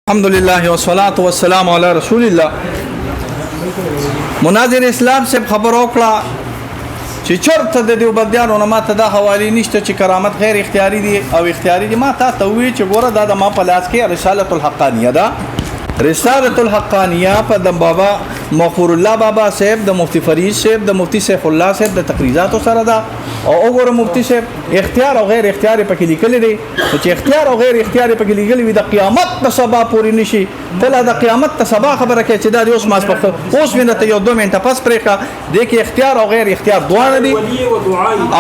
الحمدللہ والصلاة والسلام علی رسول اللہ. مناظر اسلام سے خبر وکړه چې چرته د دیوبندیانو نه ماته دا حوالی نشته چې کرامت غیر اختیاري دي او اختیاري دي. ما ته وی چې ګوره دا د ما په لاس کې رسالة الحقانیه ده. رسالة الحقانیه په د بابا مغفور الله بابا صاحب د مفتی فرید صاحب د مفتی سیف الله صاحب د تقریزاتو سره ده. او وګوره مفتی صاحب اختیار او غیر اختیاري پکې لیکل دي چې اختیار او غیر اختیاري پکې لیکل وي د قیامت په سبا پورې نشي تله د قیامت ته سبا خبره کوي چې دا د اوس ماس په اوس مینه یو 2 منټه پس پرې کا د کې اختیار او غیر اختیار دواړه دي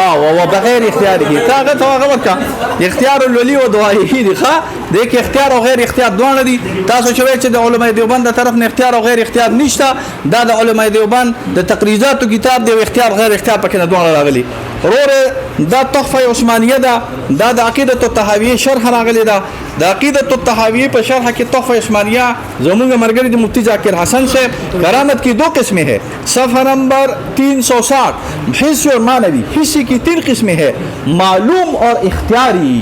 او بغیر اختیاري دي تاغه توغه ورکا اختیار الولی او دعایي دي ښا د کې اختیار او غیر اختیار دواړه دي. تاسو چې د علماء دیوبند طرف نه اختیار او غیر اختیار نشته دا د علماء دیوبند د تقریزاتو کتاب دی اختیار غیر اختیار پکې نه دواړه راغلي. وروره دا تحفه عثمانیه ده دا د عقیده الطحاویه شرح راغلی ده. د عقیده الطحاویه په شرح کې تحفه عثمانیه زموږ مرګري د مفتی ذاکر حسن سے کرامت کی 2 قسمیں ہے. صفحہ نمبر 360 حس اور معنوی. حصے کی 3 قسمیں ہے معلوم اور اختیاری.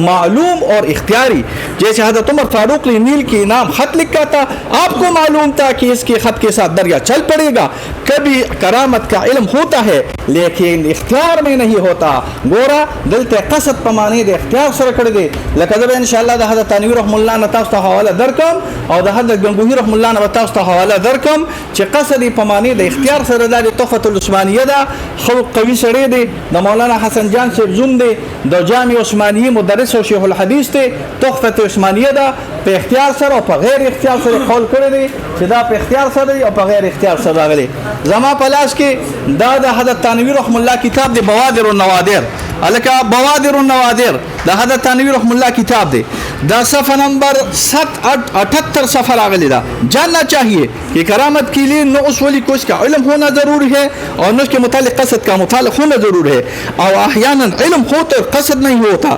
معلوم اور اختیاری جیسے حضرت عمر فاروق نیل کے نام خط لکھا تھا آپ کو معلوم تھا کہ اس کے خط کے ساتھ دریا چل پڑے گا. کبھی کرامت کا علم ہوتا ہے لیکن اختیار میں نہیں ہوتا. گورا دلته قصد په معنی د اختیار سره کړی دی. لکه زه ان شاء الله د حضرت تنویر رحم الله نه تاسو ته حواله درکم او د حضرت گنگوهی رحم الله نه تاسو ته حواله درکم چې قصد په معنی د اختیار سره د تحفه العثمانیه ده. خو قوي سره دی د مولانا حسن جان صاحب زوم دی د جامع عثمانیه مدرس او شیخ الحدیث دی. تحفه عثمانیه ده په اختیار سره او په غیر اختیار سره قول کړی دی چې دا په اختیار سره او په غیر اختیار سره راغلی. زما په لاس کې دا د حضرت تنویر رحم الله کتاب دی بوادر النوادر. الکه بوادر النوادر د حضرت تنویر رحم الله کتاب دی. دا صفحہ نمبر 78 صفحہ راغلی دا. جاننا چاہیے کہ کرامت کے لیے نو اصولی کو اس کا علم ہونا ضروری ہے اور نو اس کے متعلق قصد کا متعلق ہونا ضروری ہے. اور احیانا علم ہوتا اور قصد نہیں ہوتا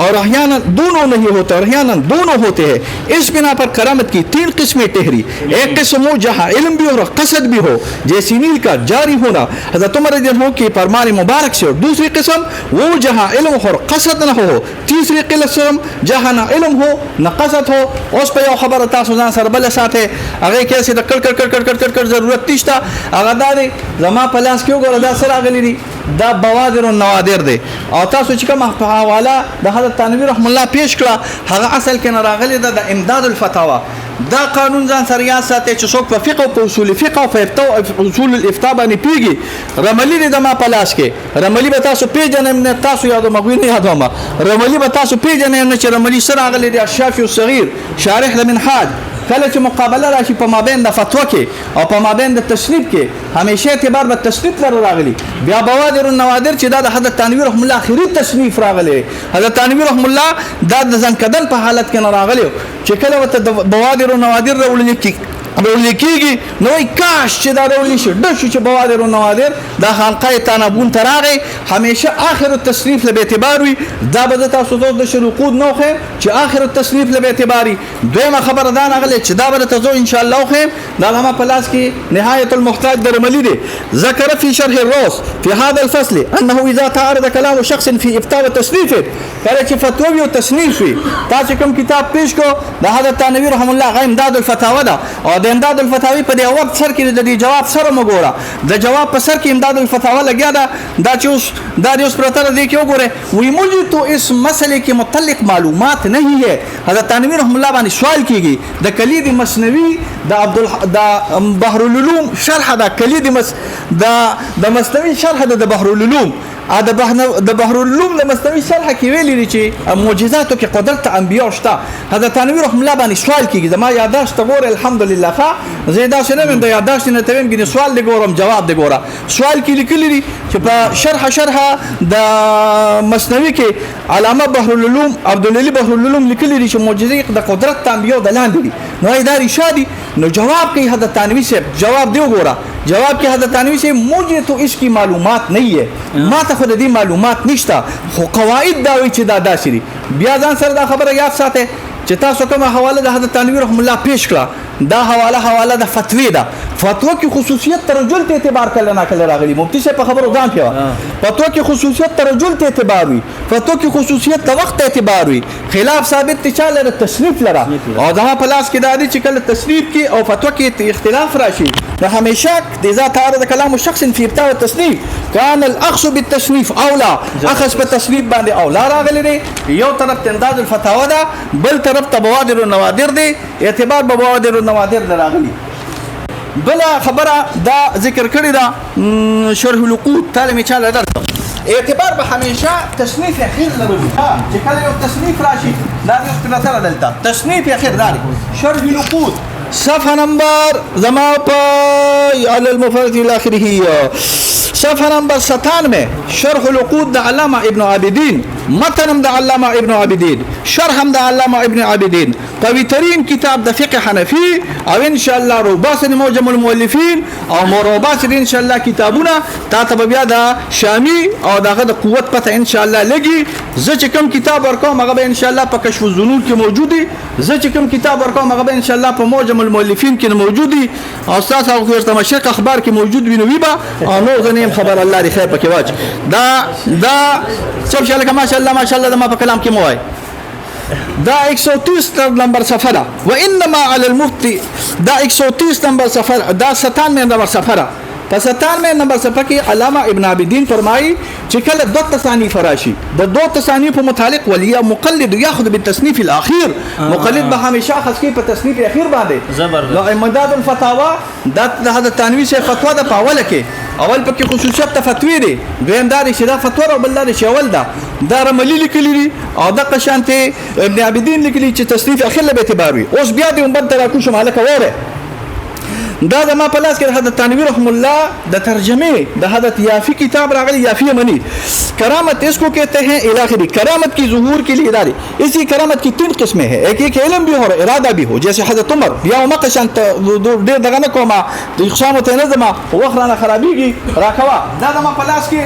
اور احیانا دونوں نہیں ہوتا اور احیانا دونوں ہوتے ہیں. اس بنا پر کرامت کی 3 قسمیں ٹھہری. ایک قسم ہو جہاں علم بھی ہو اور قصد بھی ہو جیسی نیل کا جاری ہونا حضرت عمر رضی اللہ عنہ کی فرمان مبارک سے. اور دوسری قسم وہ جہاں علم ہو اور قصد نہ ہو. تیسری قسم جہاں نہ علم ہو نہ قصد ہو. اوس په یو خبره تاسو ځان سره بل ساته هغه کې څه د کړ ضرورت نشته. هغه دا دی زما په لاس کې وګوره دا سره غلي دي دا بوادر النوادر دی. او تاسو چې کوم حواله د حضرت تنویر رحم الله پیش کړه هغه اصل کې نه راغلي ده د امداد الفتاوا. دا قانون ځان سره یاد ساتي چې څوک په فقه او په اصول فقه او په اصول الافتاء باندې پیږي. رملی د ما په لاس کې رملی به تاسو پیژنئ نه تاسو یادو مغوی نه یادو ما رملی به تاسو پیژنئ نه چې رملی سره غلي دی الشافعي الصغير شارح المنهاج. کله چې مقابله راشي په مابین د فتوا کې او په مابین د تصنیف کې همیشه اعتبار به تصنیف سره راغلي. بیا بوادر النوادر چې دا د حضرت تنویر رحم الله اخري تصنیف راغلی. حضرت تنویر رحم الله دا د ځنکدن په حالت کې نه راغلی چې کله وته بوادر النوادر راولل کېږي نو کاش چې دا راولل شي د شو چې بوادر النوادر دا خانقاه تنابون تراغي همیشه اخر التصنیف له اعتبار وي. دا به تاسو ته د شروقود نوخه چې اخر التصنیف له اعتباري. دویمه خبره دا نغله چې دا به تاسو ان شاء الله خو دا ما پلاس کې نهایت المحتاج درملی دي. ذکر في شرح الروس في هذا الفصل انه اذا تعارض كلام شخص في افتاء وتصنيف کله چې فتوا او تصنیف وي تاسو کوم کتاب پیش کو د حضرت تنویر رحم الله غ امداد الفتاوا ده او د امداد الفتاوی په دی وخت سر کې د جواب سره مګوره د جواب په سر کې امداد الفتاوا لګیا ده. دا چې اوس پرتر دی کې وګوره وی مجھے تو اس مسئلے کے متعلق معلومات نہیں ہے. حضرت تنویر رحم الله باندې سوال کیږي د کلید مسنوی د بحر العلوم شرح د کلید د مسنوی شرح د بحر العلوم د بحر العلوم د مسنوی شرح کې ویلي دي چې معجزاتو کې قدرت انبیاء شته. حضرت تنویر رحم الله باندې سوال کیږي زما یاداشت ګوره الحمدلله ښه زیاده شنه من د یاداشت نه تویم کې سوال دی ګورم جواب دی ګوره. سوال کې لیکلی دي چې په شرح د مسنوی کې علامه بحر العلوم عبدالعلی بحر العلوم لیکلی دي چې معجزې د قدرت انبیاء د لاندې دي. نو دا ارشادي نو جواب کوي حضرت تنویر سے جواب دی وګوره. جواب کې حضرت تنویر سے مجھے تو اس کی معلومات نہیں ہے ما ته خو د دې معلومات نشته خو قواعد دا وی چې دا داسې دي. بیا ځان سره دا خبره یاد ساته چې تاسو کومه حواله د حضرت تنویر رحم الله پیش کړه دا حواله د فتوی ده. فتوا کې خصوصیت ترجل ته اعتبار کله نه کله راغلی مفتی صاحب په خبرو ځان پیوا فتوا کې خصوصیت ترجل ته اعتبار وي فتوا کې خصوصیت د وخت اعتبار وي خلاف ثابت ته چاله د تصنیف لره او دا په لاس کې د دې چې کله تصنیف کې او فتوا کې اختلاف راشي نو همیشه د ذات عارض کلام شخص فی ابتداء التصنیف كان الاخذ بالتصنيف اولى اخذ بالتصنيف باندې اولى راغلی دی یو طرف تنداز الفتاوى ده بل طرف بوادر النوادر دی اعتبار بوادر النوادر راغلی بلا خبره دا ذکر کړی دا شرح الوقود تعالی چاله درته اعتبار به همیشه تصنیف اخیر لري چې کله یو تصنیف راشي دا یو څه دلته تصنیف اخیر دی شرح الوقود صفحه نمبر زما په على المفرد الى اخره صفحه نمبر 97 شرح الوقود د علامه ابن عابدین متن د علامه ابن عابدین شرح د علامه ابن عابدین قوي ترين كتاب د فقه حنفي او ان شاء الله روباس موجم المؤلفين او مروباس ان شاء الله كتابونه تاتب بیا د شامي او دغه د قوت پته ان شاء الله لګي زه چې کوم کتاب ورکوم هغه ان شاء الله په کشف الظنون کې موجود دي زه چې کوم کتاب ورکوم هغه ان شاء الله په موجم المؤلفين کې موجود دي او استاد او خیر تمشق اخبار کې موجود وي نو ویبا او نو غنیم خبر الله دی خیر پکې واج دا څه شاله ما شاء الله د ما په کلام کې موای دا 130 نمبر سفره وانما على المفتي دا 130 نمبر سفره دا 97 نمبر سفره په 97 نمبر صفحه کې علامه ابن عابدین فرمایي چې کله دو تصانیف راشي د دو تصانیف متعلق ولیا مقلد یاخذ بالتصنیف الاخير مقلد به همیشه خاص کې په تصنیف اخیر باندې نو امداد الفتاوا دا د تنوی سے فتوا د پاوله کې اول پکې خصوصیت فتوی دي دویم دا چې دا فتوا او بل دا چې اول دا رملی لیکلی او د قشانته ابن عابدین لیکلی چې تصنیف اخیر به اعتبار وي اوس بیا دې مبدل را کوم مالک وره دا د ما په لاس کې حضرت تنویر رحم الله د ترجمه د حضرت یافی کتاب راغلی یافی منی کرامت اس کو کہتے ہیں الاخری کرامت کی ظہور کے لیے ادارے اسی کرامت کی 3 قسمیں ہیں ایک علم بھی ہو اور ارادہ بھی ہو جیسے حضرت عمر یا مقشن ډیر دغه نه کومه د اقسام تنظیم وخرانه خرابيږي راکوا دا د ما په لاس کې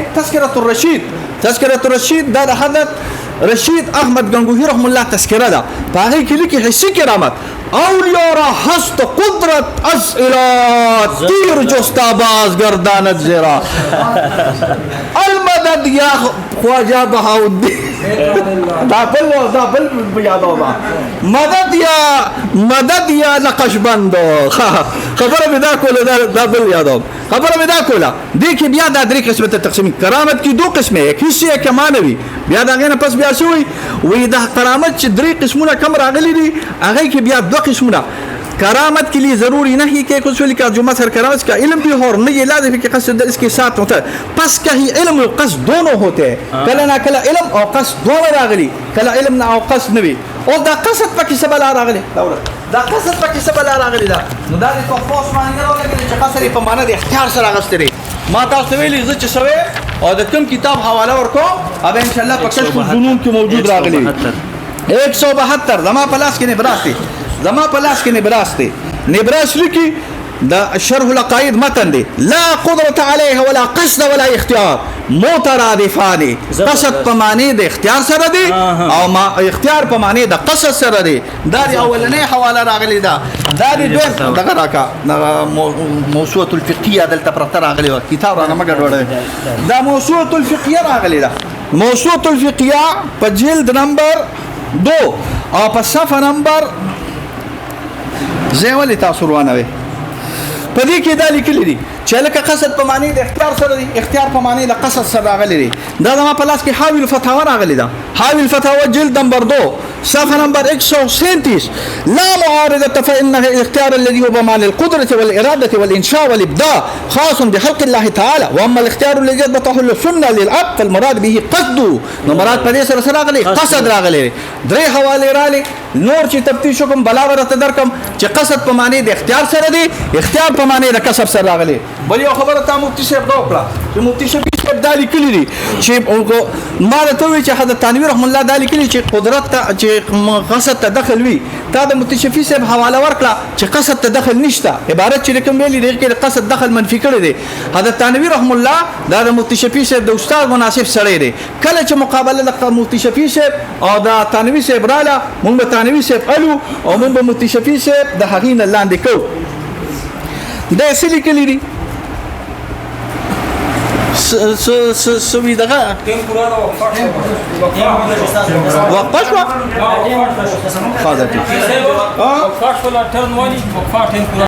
تذکرۃ الرشید دا د حضرت رشید احمد گنگوهی رحم الله تذکرہ ده په هغه کې لیکي حسی کرامت اولیاء را هست قدرت از الى تیر جستا باز گرداند زیرا المدد یا خواجہ بهاءالدین دا بل یادو با مدد یا نقشبند خبره می دا کوله دا بل یادو خبره می دا کوله دیکھ بیا دا درې قسمه تقسیم کرامت کی 2 قسمه ایک حصہ ایک معنوی بیا دا غنه پس بیا شوی وې دا کرامت چې 3 قسمونه کم راغلي دي هغه کې بیا 2 قسمونه کرامت کے لیے ضروری نہیں کہ کچھ کا جو مثلا کرامت کا علم بھی ہو اور نہیں لازم ہے کہ قصد اس کے ساتھ ہوتا ہے پس کا ہی علم و قصد دونوں ہوتے ہیں کلا نہ کلا علم اور قصد دونوں راغلی کلا علم نہ او قصد نوی اور دا قصد پکې سبا لا راغلی دا قصد پکې سبا لا راغلی دا نو دا د توفوس باندې راغلی چې قصد په معنا د اختیار سره غستري ما تاسو ویلي زه چې سوي او د کوم کتاب حواله ورکو اب ان شاء الله په کشف الظنون کې موجود راغلی 172 زما پلاس کې نه براسي زما پلاس کې نبراس لکی دا شرح العقائد متن دی لا قدرت علیه ولا قصد ولا اختیار مترادفان قصد په معنی د اختیار سره دی او ما اختیار په معنی د قصد سره دی دا دی اولنې حواله راغلی دا دی دوه دغه راکا موسوعه الفقهيه دلته پرته راغلی و کتاب را مګر وړه دا موسوعه الفقهيه راغلی دا موسوعه الفقهيه په جلد نمبر 2 او په صفحه نمبر زه ولې تاسو روانوي په دې کې دا لیکل دي چې لکه قصد په معنی د اختیار سره دی اختیار په معنی د قصد سره راغلی دی دا ما په لاس کې حاوی الفتاوا راغلی دا حاوی الفتاوا جلد نمبر 2 صفحه نمبر 137 لا معارضه فانه الاختيار الذي هو بمعنى القدره والاراده والانشاء والابداع خاص بخلق الله تعالى واما الاختيار الذي يضبطه السنه للعبد فالمراد به قصد نو مراد په دې سره راغلی قصد راغلی درې حواله راغلی نور چې تفتیش کوم بلاورته درکم چې قصد په معنی د اختیار سره دی اختیار په معنی د کسب سره راغلی بل یو خبره ته مفتی صاحب وکړه چې مفتی صاحب دالی کلی دي چې ما ته وی چې حضرت تنویر رحم الله دالی کلی چې قدرت ته چې قصد تدخل وی تا د مفتی شفیع صاحب حواله ورکړه چې قصد تدخل نشته عبارت چې کوم ویلي دی چې قصد دخل منفي کړی دی حضرت تنویر رحم الله د مفتی شفیع صاحب د استاد مناسب سره دی کله چې مقابله د مفتی شفیع صاحب او د تنویر صاحب رااله مونږ تنویر صاحب الو او مونږ مفتی شفیع صاحب د حقین لاندې کو د اصلي کلی دي سوي دغه وقفه شو خاطر